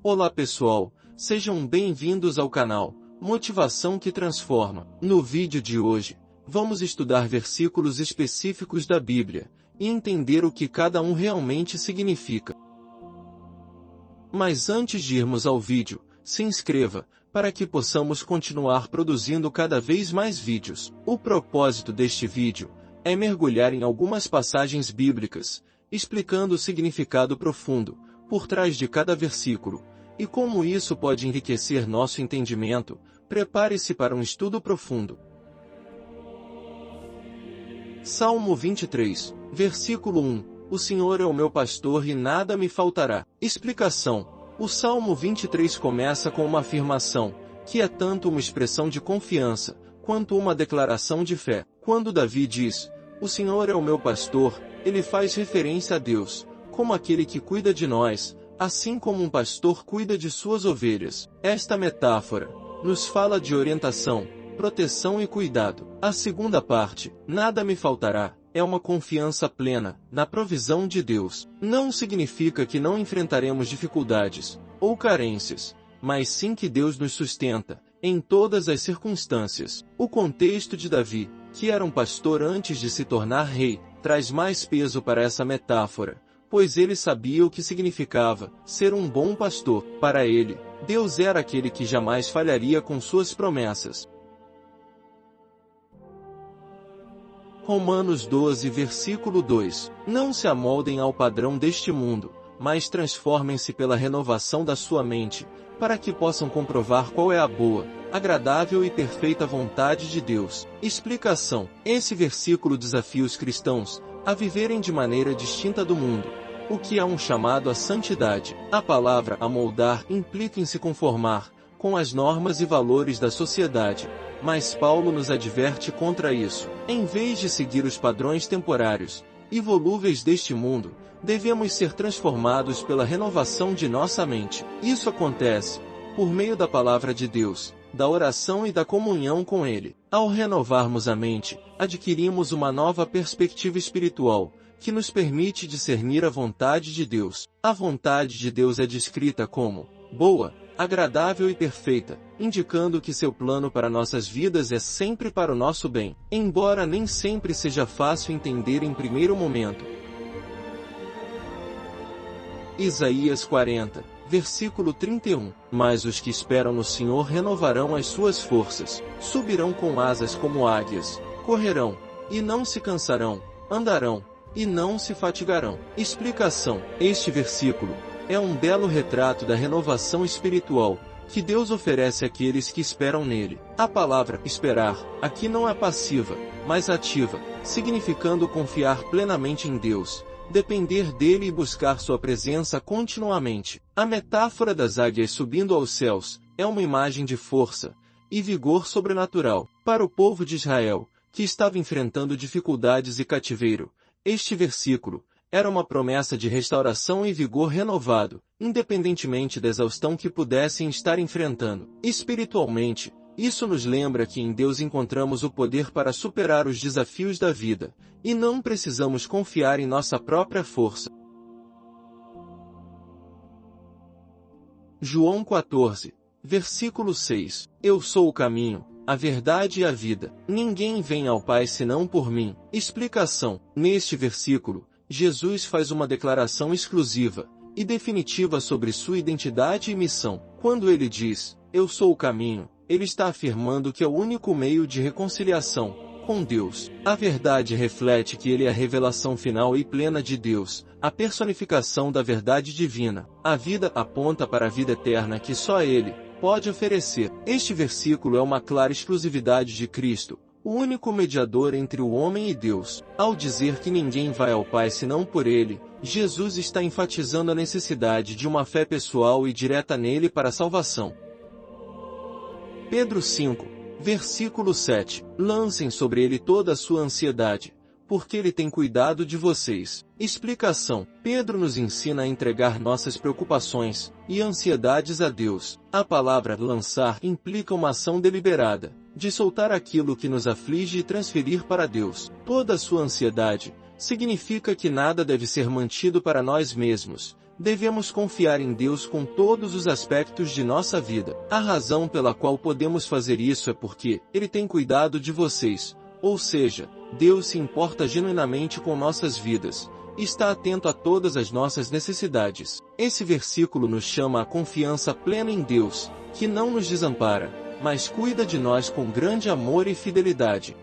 Olá pessoal, sejam bem-vindos ao canal Motivação que Transforma. No vídeo de hoje, vamos estudar versículos específicos da Bíblia e entender o que cada um realmente significa. Mas antes de irmos ao vídeo, se inscreva, para que possamos continuar produzindo cada vez mais vídeos. O propósito deste vídeo é mergulhar em algumas passagens bíblicas, explicando o significado profundo por trás de cada versículo, e como isso pode enriquecer nosso entendimento. Prepare-se para um estudo profundo. Salmo 23, versículo 1. O Senhor é o meu pastor e nada me faltará. Explicação. O Salmo 23 começa com uma afirmação, que é tanto uma expressão de confiança, quanto uma declaração de fé. Quando Davi diz, o Senhor é o meu pastor, ele faz referência a Deus, como aquele que cuida de nós, assim como um pastor cuida de suas ovelhas. Esta metáfora nos fala de orientação, proteção e cuidado. A segunda parte, nada me faltará, é uma confiança plena na provisão de Deus. Não significa que não enfrentaremos dificuldades ou carências, mas sim que Deus nos sustenta em todas as circunstâncias. O contexto de Davi, que era um pastor antes de se tornar rei, traz mais peso para essa metáfora, pois ele sabia o que significava ser um bom pastor. Para ele, Deus era aquele que jamais falharia com suas promessas. Romanos 12, versículo 2. Não se amoldem ao padrão deste mundo, mas transformem-se pela renovação da sua mente, para que possam comprovar qual é a boa, agradável e perfeita vontade de Deus. Explicação. Esse versículo desafia os cristãos a viverem de maneira distinta do mundo, o que é um chamado à santidade. A palavra amoldar implica em se conformar com as normas e valores da sociedade, mas Paulo nos adverte contra isso. Em vez de seguir os padrões temporários e volúveis deste mundo, devemos ser transformados pela renovação de nossa mente. Isso acontece por meio da palavra de Deus, da oração e da comunhão com Ele. Ao renovarmos a mente, adquirimos uma nova perspectiva espiritual, que nos permite discernir a vontade de Deus. A vontade de Deus é descrita como boa, agradável e perfeita, indicando que seu plano para nossas vidas é sempre para o nosso bem, embora nem sempre seja fácil entender em primeiro momento. Isaías 40, versículo 31. Mas os que esperam no Senhor renovarão as suas forças, subirão com asas como águias, correrão, e não se cansarão, andarão, e não se fatigarão. Explicação. Este versículo é um belo retrato da renovação espiritual que Deus oferece àqueles que esperam nele. A palavra esperar aqui não é passiva, mas ativa, significando confiar plenamente em Deus, depender dele e buscar sua presença continuamente. A metáfora das águias subindo aos céus é uma imagem de força e vigor sobrenatural. Para o povo de Israel, que estava enfrentando dificuldades e cativeiro, este versículo era uma promessa de restauração e vigor renovado, independentemente da exaustão que pudessem estar enfrentando. Espiritualmente, isso nos lembra que em Deus encontramos o poder para superar os desafios da vida, e não precisamos confiar em nossa própria força. João 14, versículo 6. Eu sou o caminho, a verdade e a vida. Ninguém vem ao Pai senão por mim. Explicação. Neste versículo, Jesus faz uma declaração exclusiva e definitiva sobre sua identidade e missão. Quando ele diz, eu sou o caminho, ele está afirmando que é o único meio de reconciliação com Deus. A verdade reflete que ele é a revelação final e plena de Deus, a personificação da verdade divina. A vida aponta para a vida eterna que só ele pode oferecer. Este versículo é uma clara exclusividade de Cristo, o único mediador entre o homem e Deus. Ao dizer que ninguém vai ao Pai senão por ele, Jesus está enfatizando a necessidade de uma fé pessoal e direta nele para a salvação. Pedro 5, versículo 7. Lancem sobre ele toda a sua ansiedade, porque ele tem cuidado de vocês. Explicação. Pedro nos ensina a entregar nossas preocupações e ansiedades a Deus. A palavra lançar implica uma ação deliberada, de soltar aquilo que nos aflige e transferir para Deus. Toda a sua ansiedade significa que nada deve ser mantido para nós mesmos, Devemos confiar em Deus com todos os aspectos de nossa vida. A razão pela qual podemos fazer isso é porque Ele tem cuidado de vocês, ou seja, Deus se importa genuinamente com nossas vidas, e está atento a todas as nossas necessidades. Esse versículo nos chama à confiança plena em Deus, que não nos desampara, mas cuida de nós com grande amor e fidelidade.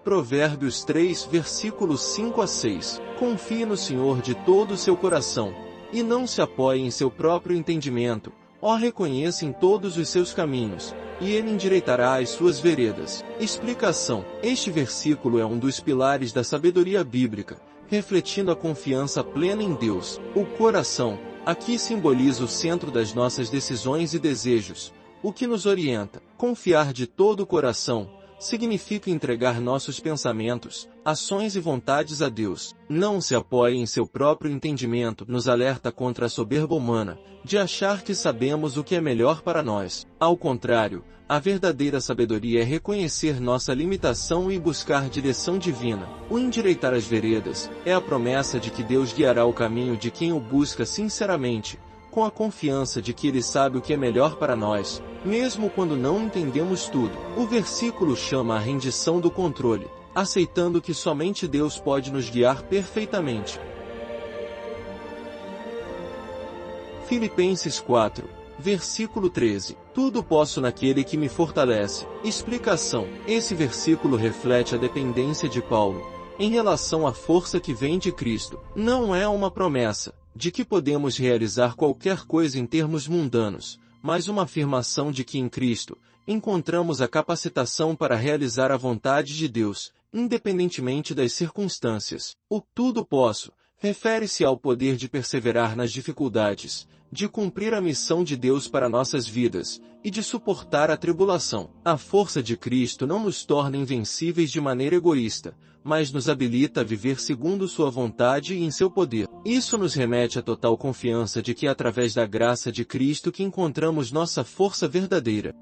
Provérbios 3, versículos 5 a 6. Confie no Senhor de todo o seu coração, e não se apoie em seu próprio entendimento. Reconheça em todos os seus caminhos, e Ele endireitará as suas veredas. Explicação: este versículo é um dos pilares da sabedoria bíblica, refletindo a confiança plena em Deus. O coração, aqui simboliza o centro das nossas decisões e desejos, o que nos orienta. Confiar de todo o coração significa entregar nossos pensamentos, ações e vontades a Deus. Não se apoie em seu próprio entendimento, nos alerta contra a soberba humana, de achar que sabemos o que é melhor para nós. Ao contrário, a verdadeira sabedoria é reconhecer nossa limitação e buscar direção divina. O endireitar as veredas é a promessa de que Deus guiará o caminho de quem o busca sinceramente, com a confiança de que Ele sabe o que é melhor para nós, mesmo quando não entendemos tudo. O versículo chama a rendição do controle, aceitando que somente Deus pode nos guiar perfeitamente. Filipenses 4, versículo 13. Tudo posso naquele que me fortalece. Explicação: esse versículo reflete a dependência de Paulo em relação à força que vem de Cristo. Não é uma promessa de que podemos realizar qualquer coisa em termos mundanos, mas uma afirmação de que em Cristo encontramos a capacitação para realizar a vontade de Deus, independentemente das circunstâncias. O tudo posso refere-se ao poder de perseverar nas dificuldades, de cumprir a missão de Deus para nossas vidas, e de suportar a tribulação. A força de Cristo não nos torna invencíveis de maneira egoísta, mas nos habilita a viver segundo sua vontade e em seu poder. Isso nos remete à total confiança de que é através da graça de Cristo que encontramos nossa força verdadeira.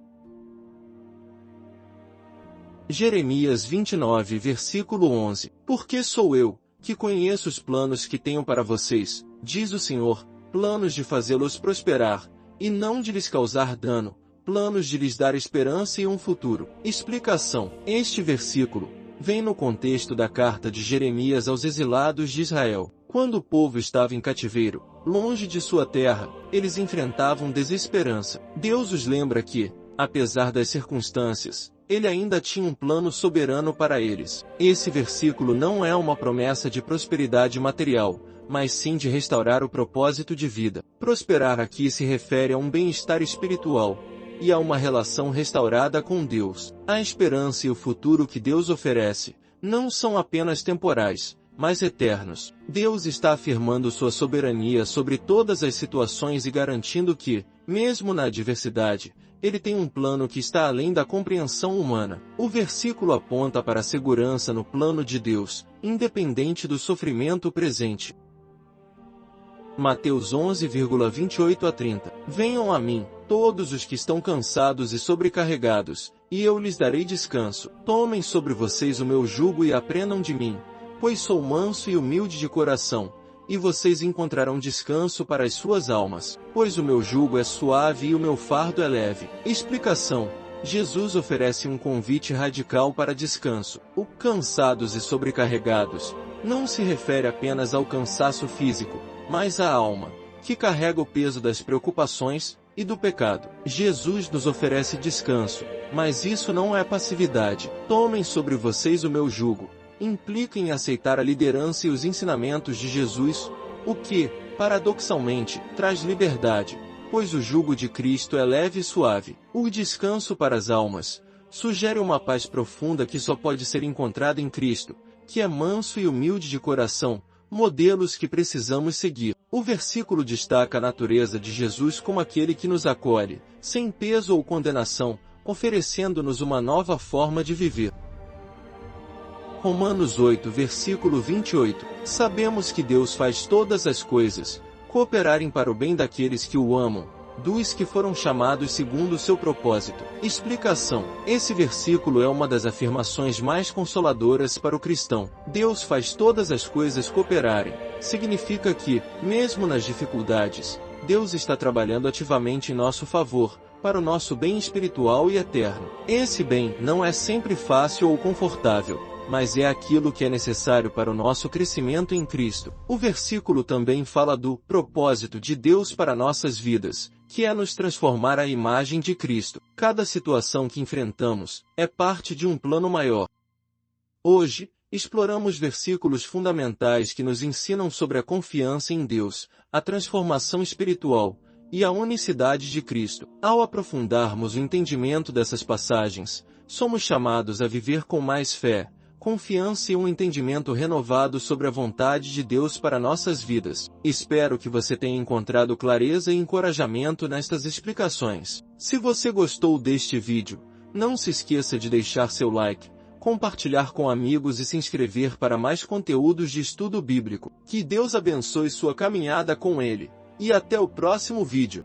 Jeremias 29, versículo 11. Porque sou eu, que conheço os planos que tenho para vocês, diz o Senhor, planos de fazê-los prosperar, e não de lhes causar dano, planos de lhes dar esperança e um futuro. Explicação: este versículo vem no contexto da carta de Jeremias aos exilados de Israel. Quando o povo estava em cativeiro, longe de sua terra, eles enfrentavam desesperança. Deus os lembra que, apesar das circunstâncias, Ele ainda tinha um plano soberano para eles. Esse versículo não é uma promessa de prosperidade material, mas sim de restaurar o propósito de vida. Prosperar aqui se refere a um bem-estar espiritual e a uma relação restaurada com Deus. A esperança e o futuro que Deus oferece não são apenas temporais, mas eternos. Deus está afirmando sua soberania sobre todas as situações e garantindo que, mesmo na adversidade, Ele tem um plano que está além da compreensão humana. O versículo aponta para a segurança no plano de Deus, independente do sofrimento presente. Mateus 11,28 a 30. Venham a mim, todos os que estão cansados e sobrecarregados, e eu lhes darei descanso. Tomem sobre vocês o meu jugo e aprendam de mim, pois sou manso e humilde de coração, e vocês encontrarão descanso para as suas almas, pois o meu jugo é suave e o meu fardo é leve. Explicação: Jesus oferece um convite radical para descanso. O cansados e sobrecarregados não se refere apenas ao cansaço físico, mas à alma, que carrega o peso das preocupações e do pecado. Jesus nos oferece descanso, mas isso não é passividade. Tomem sobre vocês o meu jugo. Implica em aceitar a liderança e os ensinamentos de Jesus, o que, paradoxalmente, traz liberdade, pois o jugo de Cristo é leve e suave. O descanso para as almas sugere uma paz profunda que só pode ser encontrada em Cristo, que é manso e humilde de coração, modelos que precisamos seguir. O versículo destaca a natureza de Jesus como aquele que nos acolhe, sem peso ou condenação, oferecendo-nos uma nova forma de viver. Romanos 8, versículo 28. Sabemos que Deus faz todas as coisas cooperarem para o bem daqueles que o amam, dos que foram chamados segundo o seu propósito. Explicação: esse versículo é uma das afirmações mais consoladoras para o cristão. Deus faz todas as coisas cooperarem. Significa que, mesmo nas dificuldades, Deus está trabalhando ativamente em nosso favor, para o nosso bem espiritual e eterno. Esse bem não é sempre fácil ou confortável, mas é aquilo que é necessário para o nosso crescimento em Cristo. O versículo também fala do propósito de Deus para nossas vidas, que é nos transformar à imagem de Cristo. Cada situação que enfrentamos é parte de um plano maior. Hoje, exploramos versículos fundamentais que nos ensinam sobre a confiança em Deus, a transformação espiritual e a unicidade de Cristo. Ao aprofundarmos o entendimento dessas passagens, somos chamados a viver com mais fé, confiança e um entendimento renovado sobre a vontade de Deus para nossas vidas. Espero que você tenha encontrado clareza e encorajamento nestas explicações. Se você gostou deste vídeo, não se esqueça de deixar seu like, compartilhar com amigos e se inscrever para mais conteúdos de estudo bíblico. Que Deus abençoe sua caminhada com Ele. E até o próximo vídeo.